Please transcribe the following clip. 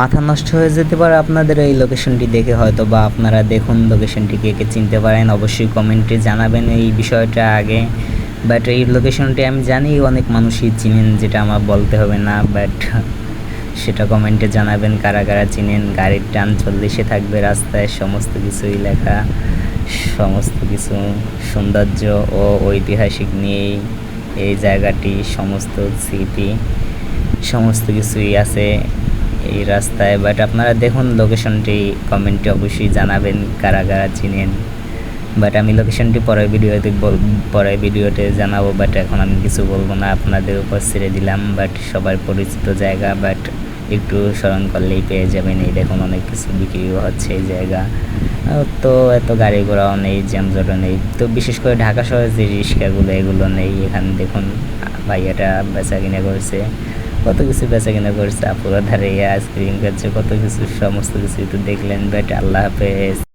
মাথা নষ্ট হয়ে যেতে পারে আপনাদের এই লোকেশনটি দেখে, হয়তো বা আপনারা দেখুন লোকেশনটি কে কে চিনতে পারেন, অবশ্যই কমেন্টে জানাবেন এই বিষয়টা আগে। বাট এই লোকেশনটি আমি জানি অনেক মানুষই চিনেন, যেটা আমার বলতে হবে না, বাট সেটা কমেন্টে জানাবেন কারা কারা চিনেন। গাড়ির টান 40-এ থাকবে রাস্তায়, সমস্ত কিছুই লেখা, সমস্ত কিছু সৌন্দর্য ও ঐতিহাসিক নিয়েই এই জায়গাটি, সমস্ত স্মৃতি সমস্ত কিছুই আছে এই রাস্তায়। বাট আপনারা দেখুন লোকেশনটি, কমেন্টে অবশ্যই জানাবেন কারা কারা চিনেন। বাট আমি লোকেশনটি পরের ভিডিওতে জানাবো, বাট এখন আমি কিছু বলবো না, আপনাদের উপর ছেড়ে দিলাম। বাট সবার পরিচিত জায়গা, বাট একটু স্মরণ করলেই পেয়ে যাবেন। এই দেখুন অনেক কিছু বিক্রিও হচ্ছে এই জায়গা, তো এত গাড়ি ঘোড়াও নেই, জ্যামজটও নেই। তো বিশেষ করে ঢাকা শহরের যে রিক্সাগুলো এগুলো নেই। এখানে দেখুন ভাইয়াটা বেচা কিনা করছে, কত কিছু বেচা কিনা করছে, আপুরা দাঁড়িয়ে আইসক্রিম খাচ্ছে, কত কিছু, সমস্ত কিছুই তো দেখলেন। বাট আল্লাহ হাফেজ।